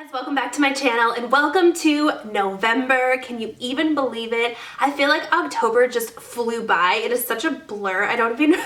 guys, welcome back to my channel and welcome to November. Can you even believe it? I feel like October just flew by. It is such a blur. I don't even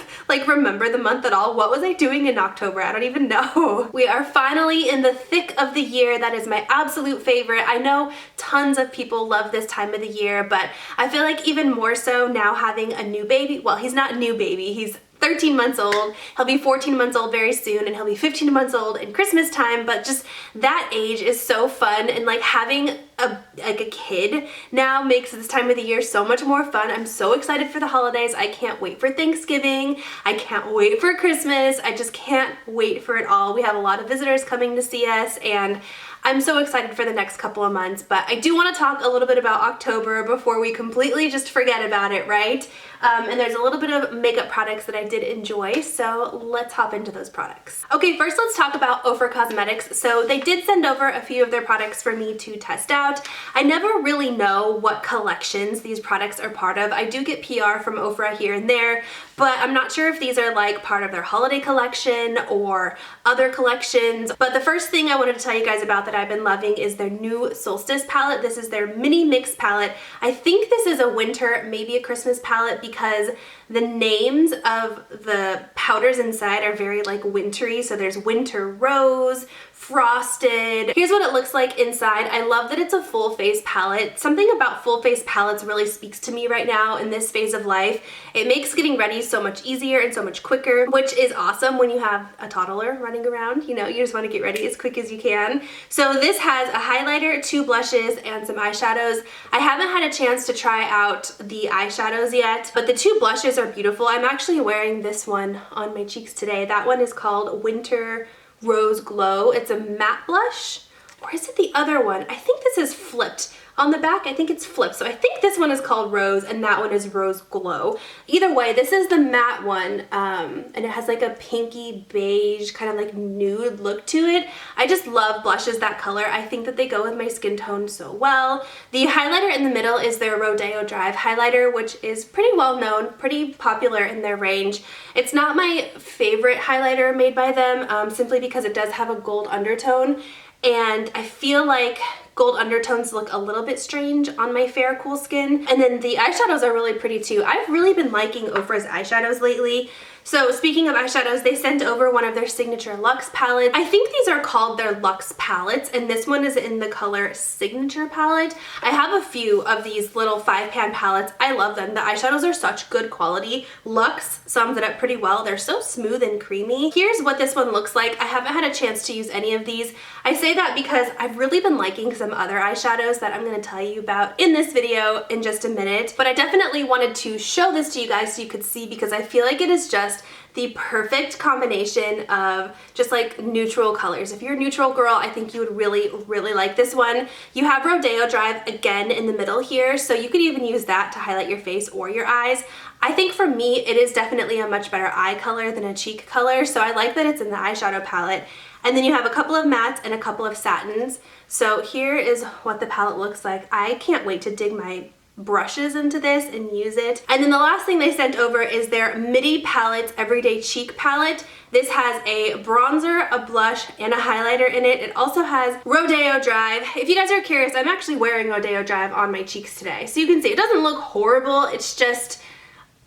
remember the month at all. What was I doing in October? I don't even know. We are finally in the thick of the year. That is my absolute favorite. I know tons of people love this time of the year, but I feel like even more so now having a new baby. Well, he's not a new baby. He's 13 months old. He'll be 14 months old very soon, and he'll be 15 months old in Christmas time, but just that age is so fun, and like having a kid now makes this time of the year so much more fun. I'm so excited for the holidays. I can't wait for Thanksgiving. I can't wait for Christmas. I just can't wait for it all. We have a lot of visitors coming to see us, and I'm so excited for the next couple of months, but I do want to talk a little bit about October before we completely just forget about it, right? And there's a little bit of makeup products that I did enjoy, so let's hop into those products. Okay, first let's talk about Ofra Cosmetics. So they did send over a few of their products for me to test out. I never really know what collections these products are part of. I do get PR from Ofra here and there, but I'm not sure if these are like part of their holiday collection or other collections. But the first thing I wanted to tell you guys about that I've been loving is their new Solstice palette. This is their mini mix palette. I think this is a winter, maybe a Christmas palette because the names of the powders inside are very like wintry. So there's Winter Rose, Frosted. Here's what it looks like inside. I love that it's a full face palette. Something about full face palettes really speaks to me right now in this phase of life. It makes getting ready so much easier and so much quicker, which is awesome when you have a toddler running around. You know, you just want to get ready as quick as you can. So this has a highlighter, 2 blushes, and some eyeshadows. I haven't had a chance to try out the eyeshadows yet, but the 2 blushes are beautiful. I'm actually wearing this one on my cheeks today. That one is called Winter Rose Glow. It's a matte blush, or is it the other one? I think this is flipped. On the back, I think it's flipped. So I think this one is called Rose and that one is Rose Glow. Either way, this is the matte one, and it has like a pinky beige kind of like nude look to it. I just love blushes that color. I think that they go with my skin tone so well. The highlighter in the middle is their Rodeo Drive highlighter, which is pretty well known, pretty popular in their range. It's not my favorite highlighter made by them, simply because it does have a gold undertone, and I feel like gold undertones look a little bit strange on my fair, cool skin. And then the eyeshadows are really pretty too. I've really been liking Ofra's eyeshadows lately. So speaking of eyeshadows, they sent over one of their signature Luxe palettes. I think these are called their Luxe palettes, and this one is in the color Signature palette. I have a few of these little 5-pan palettes. I love them. The eyeshadows are such good quality. Luxe sums it up pretty well. They're so smooth and creamy. Here's what this one looks like. I haven't had a chance to use any of these. I say that because I've really been liking some other eyeshadows that I'm going to tell you about in this video in just a minute. But I definitely wanted to show this to you guys so you could see, because I feel like it is just the perfect combination of just like neutral colors. If you're a neutral girl, I think you would really, really like this one. You have Rodeo Drive again in the middle here, so you could even use that to highlight your face or your eyes. I think for me, it is definitely a much better eye color than a cheek color, so I like that it's in the eyeshadow palette. And then you have a couple of mattes and a couple of satins. So here is what the palette looks like. I can't wait to dig my brushes into this and use it. And then the last thing they sent over is their Midi Palette Everyday Cheek Palette. This has a bronzer, a blush, and a highlighter in it. It also has Rodeo Drive. If you guys are curious, I'm actually wearing Rodeo Drive on my cheeks today. So you can see it doesn't look horrible. It's just,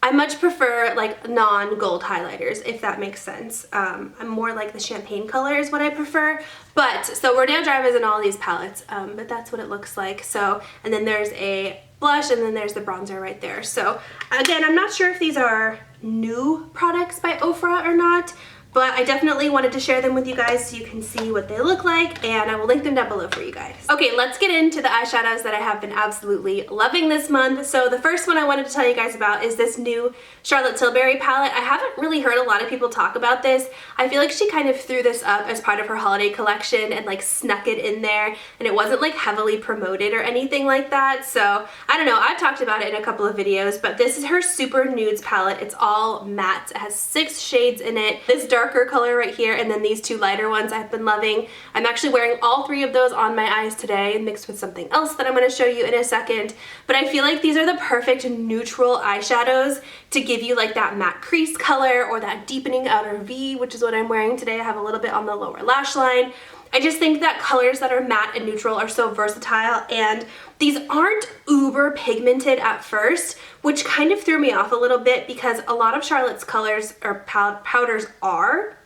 I much prefer like non-gold highlighters, if that makes sense. I'm more like the champagne color is what I prefer. But, so Rodeo Drive is in all these palettes, but that's what it looks like. So, and then there's a blush, and then there's the bronzer right there. So again, I'm not sure if these are new products by Ofra or not, but I definitely wanted to share them with you guys so you can see what they look like, and I will link them down below for you guys. Okay, let's get into the eyeshadows that I have been absolutely loving this month. So the first one I wanted to tell you guys about is this new Charlotte Tilbury palette. I haven't really heard a lot of people talk about this. I feel like she kind of threw this up as part of her holiday collection and like snuck it in there, and it wasn't like heavily promoted or anything like that. So I don't know, I've talked about it in a couple of videos, but this is her Super Nudes palette. It's all matte. It has 6 shades in it. This darker color right here, and then these 2 lighter ones I've been loving. I'm actually wearing all 3 of those on my eyes today, mixed with something else that I'm going to show you in a second. But I feel like these are the perfect neutral eyeshadows to give you like that matte crease color or that deepening outer V, which is what I'm wearing today. I have a little bit on the lower lash line. I just think that colors that are matte and neutral are so versatile, and these aren't uber pigmented at first, which kind of threw me off a little bit because a lot of Charlotte's colors or powders are.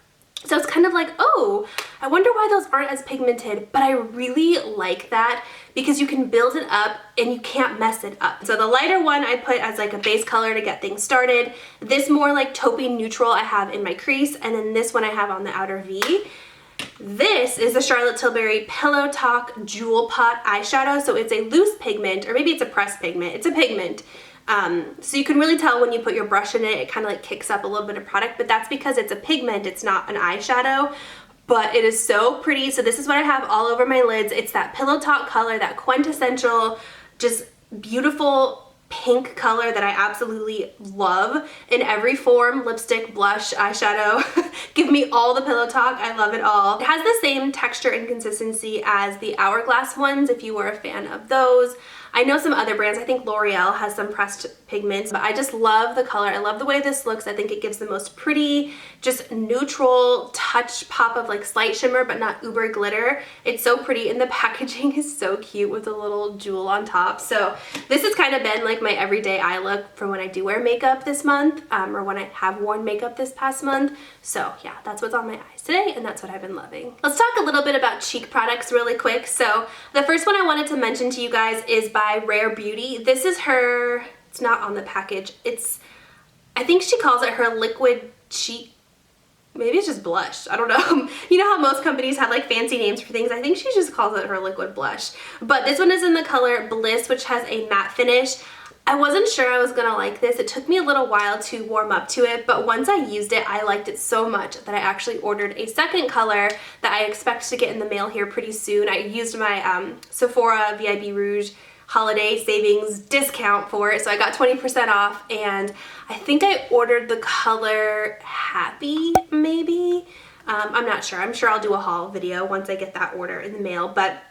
So it's kind of like, oh, I wonder why those aren't as pigmented, but I really like that because you can build it up and you can't mess it up. So the lighter one I put as like a base color to get things started. This more like taupey neutral I have in my crease, and then this one I have on the outer V. This is the Charlotte Tilbury Pillow Talk Jewel Pot eyeshadow. So it's a loose pigment, or maybe it's a pressed pigment. It's a pigment. So you can really tell when you put your brush in it, it kind of like kicks up a little bit of product, but that's because it's a pigment, it's not an eyeshadow. But it is so pretty. So this is what I have all over my lids. It's that Pillow Talk color, that quintessential, just beautiful pink color that I absolutely love in every form: lipstick, blush, eyeshadow. Give me all the Pillow Talk. I love it all. It has the same texture and consistency as the Hourglass ones if you were a fan of those. I know some other brands, I think L'Oreal has some pressed pigments, but I just love the color. I love the way this looks. I think it gives the most pretty, just neutral touch pop of like slight shimmer, but not uber glitter. It's so pretty, and the packaging is so cute with a little jewel on top. So this has kind of been like my everyday eye look for when I do wear makeup this month, or when I have worn makeup this past month. So yeah, that's what's on my eyes today, and that's what I've been loving. Let's talk a little bit about cheek products really quick. So the first one I wanted to mention to you guys is by Rare Beauty. This is her, it's not on the package, it's, I think she calls it her liquid cheek, maybe it's just blush, I don't know. You know how most companies have like fancy names for things? I think she just calls it her liquid blush. But this one is in the color Bliss, which has a matte finish. I wasn't sure I was gonna like this. It took me a little while to warm up to it, but once I used it, I liked it so much that I actually ordered a second color that I expect to get in the mail here pretty soon. I used my Sephora VIB Rouge holiday savings discount for it, so I got 20% off, and I think I ordered the color Happy, maybe? I'm not sure. I'm sure I'll do a haul video once I get that order in the mail, but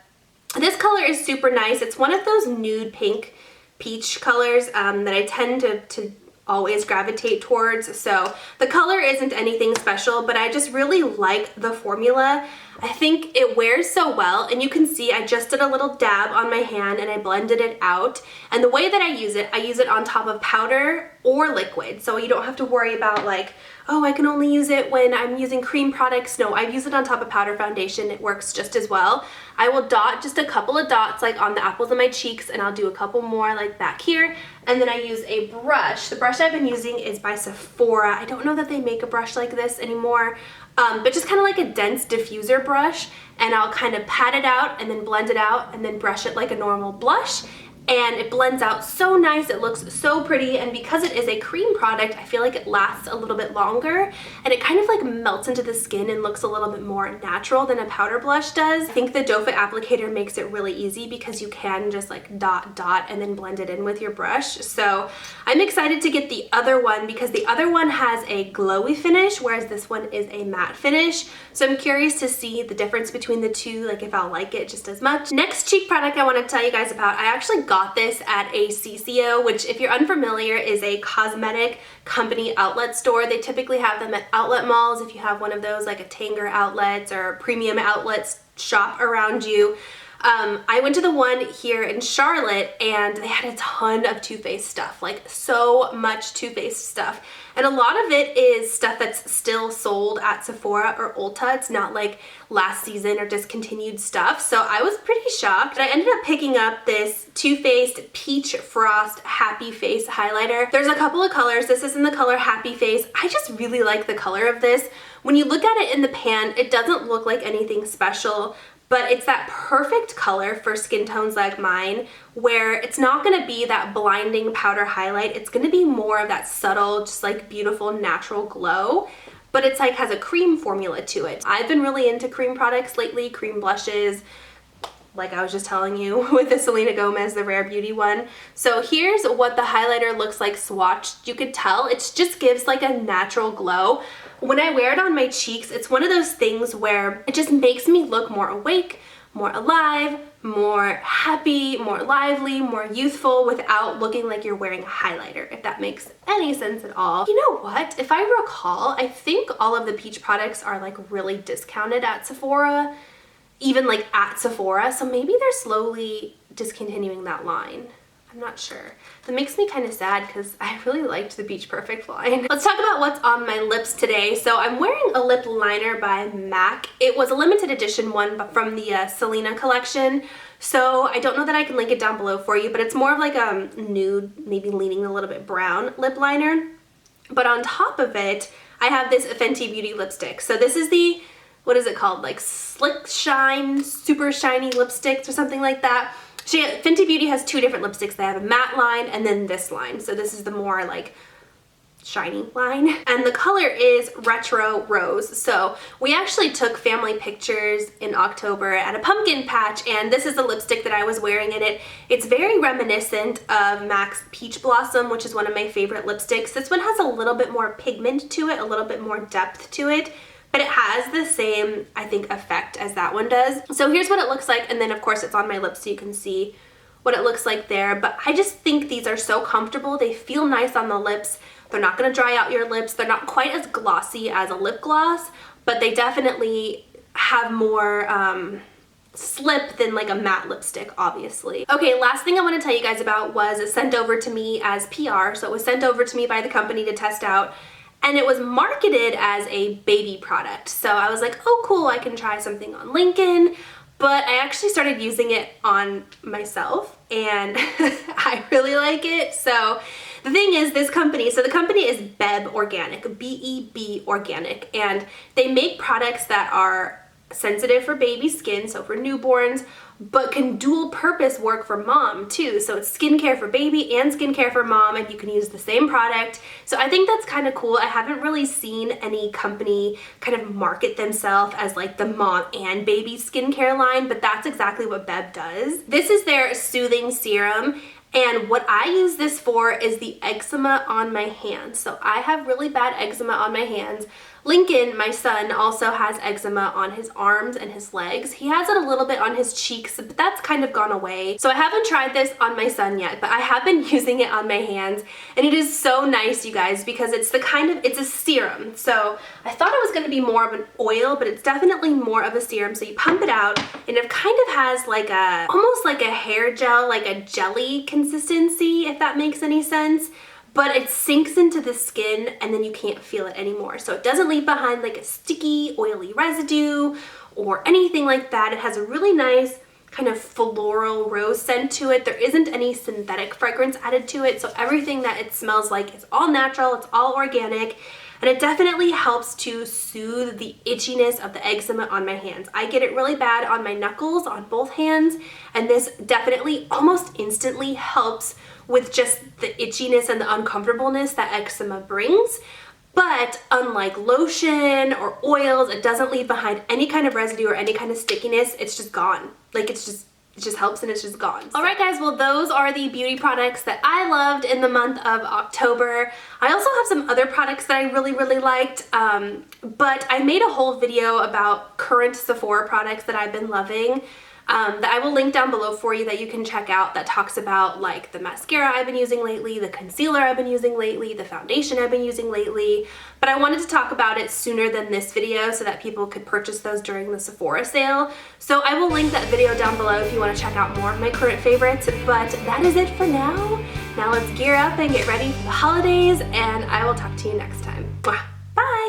this color is super nice. It's one of those nude pink peach colors that I tend to always gravitate towards. So the color isn't anything special, but I just really like the formula. I think it wears so well, and you can see I just did a little dab on my hand and I blended it out. And the way that I use it on top of powder or liquid. So you don't have to worry about like, oh, I can only use it when I'm using cream products. No, I use it on top of powder foundation. It works just as well. I will dot just a couple of dots like on the apples of my cheeks, and I'll do a couple more like back here. And then I use a brush. The brush I've been using is by Sephora. I don't know that they make a brush like this anymore, but just kind of like a dense diffuser brush. And I'll kind of pat it out and then blend it out and then brush it like a normal blush. And it blends out so nice, it looks so pretty, and because it is a cream product, I feel like it lasts a little bit longer, and it kind of like melts into the skin and looks a little bit more natural than a powder blush does. I think the Doe Foot applicator makes it really easy because you can just like dot and then blend it in with your brush. So I'm excited to get the other one because the other one has a glowy finish, whereas this one is a matte finish. So I'm curious to see the difference between the two, like if I'll like it just as much. Next cheek product I want to tell you guys about, I actually got this at a CCO, which if you're unfamiliar is a cosmetic company outlet store. They typically have them at outlet malls if you have one of those, like a Tanger Outlets or premium outlets shop around you. I went to the one here in Charlotte and they had a ton of Too Faced stuff, like so much Too Faced stuff. And a lot of it is stuff that's still sold at Sephora or Ulta. It's not like last season or discontinued stuff. So I was pretty shocked. I ended up picking up this Too Faced Peach Frost Happy Face highlighter. There's a couple of colors. This is in the color Happy Face. I just really like the color of this. When you look at it in the pan, it doesn't look like anything special, but it's that perfect color for skin tones like mine, where it's not gonna be that blinding powder highlight. It's gonna be more of that subtle, just like beautiful natural glow, but it's like has a cream formula to it. I've been really into cream products lately, cream blushes, like I was just telling you with the Selena Gomez, the Rare Beauty one. So here's what the highlighter looks like swatched. You could tell it just gives like a natural glow. When I wear it on my cheeks, it's one of those things where it just makes me look more awake, more alive, more happy, more lively, more youthful without looking like you're wearing a highlighter, if that makes any sense at all. You know what? If I recall, I think all of the Peach products are like really discounted at Sephora. even like at Sephora. So maybe they're slowly discontinuing that line. I'm not sure. That makes me kind of sad because I really liked the Beach Perfect line. Let's talk about what's on my lips today. So I'm wearing a lip liner by MAC. It was a limited edition one from the Selena collection. So I don't know that I can link it down below for you, but it's more of like a nude, maybe leaning a little bit brown lip liner. But on top of it, I have this Fenty Beauty lipstick. So this is the, what is it called? Like Slick Shine, Super Shiny Lipsticks or something like that. Fenty Beauty has two different lipsticks. They have a matte line and then this line. So this is the more like shiny line. And the color is Retro Rose. So we actually took family pictures in October at a pumpkin patch, and this is the lipstick that I was wearing in it. It's very reminiscent of MAC's Peach Blossom, which is one of my favorite lipsticks. This one has a little bit more pigment to it, a little bit more depth to it, but it has the same, I think, effect as that one does. So here's what it looks like, and then of course it's on my lips so you can see what it looks like there. But I just think these are so comfortable. They feel nice on the lips. They're not gonna dry out your lips. They're not quite as glossy as a lip gloss, but they definitely have more slip than like a matte lipstick, obviously. Okay, last thing I want to tell you guys about was sent over to me as PR. So it was sent over to me by the company to test out, and it was marketed as a baby product. So I was like, oh cool, I can try something on Lincoln. But I actually started using it on myself and I really like it. So the thing is, this company, so the company is Beb Organic, B-E-B Organic, and they make products that are sensitive for baby skin, so for newborns, but can dual purpose work for mom too. So it's skincare for baby and skincare for mom, and you can use the same product. So I think that's kind of cool. I haven't really seen any company kind of market themselves as like the mom and baby skincare line, but that's exactly what Beb does. This is their soothing serum. And what I use this for is the eczema on my hands. So I have really bad eczema on my hands. Lincoln, my son, also has eczema on his arms and his legs. He has it a little bit on his cheeks, but that's kind of gone away. So I haven't tried this on my son yet, but I have been using it on my hands, and it is so nice, you guys, because it's the kind of, it's a serum. So I thought it was gonna be more of an oil, but it's definitely more of a serum. So you pump it out, and it kind of has like a, almost like a hair gel, like a jelly consistency, if that makes any sense. But it sinks into the skin and then you can't feel it anymore. So it doesn't leave behind like a sticky, oily residue or anything like that. It has a really nice kind of floral rose scent to it. There isn't any synthetic fragrance added to it. So everything that it smells like is all natural, it's all organic. And it definitely helps to soothe the itchiness of the eczema on my hands. I get it really bad on my knuckles on both hands, and this definitely almost instantly helps with just the itchiness and the uncomfortableness that eczema brings. But unlike lotion or oils, it doesn't leave behind any kind of residue or any kind of stickiness. It's just gone. Like it just helps and it's just gone. All right guys, well those are the beauty products that I loved in the month of October. I also have some other products that I really liked, but I made a whole video about current Sephora products that I've been loving. That I will link down below for you that you can check out, that talks about like the mascara I've been using lately, the concealer I've been using lately, the foundation I've been using lately. But I wanted to talk about it sooner than this video so that people could purchase those during the Sephora sale. So I will link that video down below if you want to check out more of my current favorites. But that is it for now. Now let's gear up and get ready for the holidays, and I will talk to you next time. Mwah.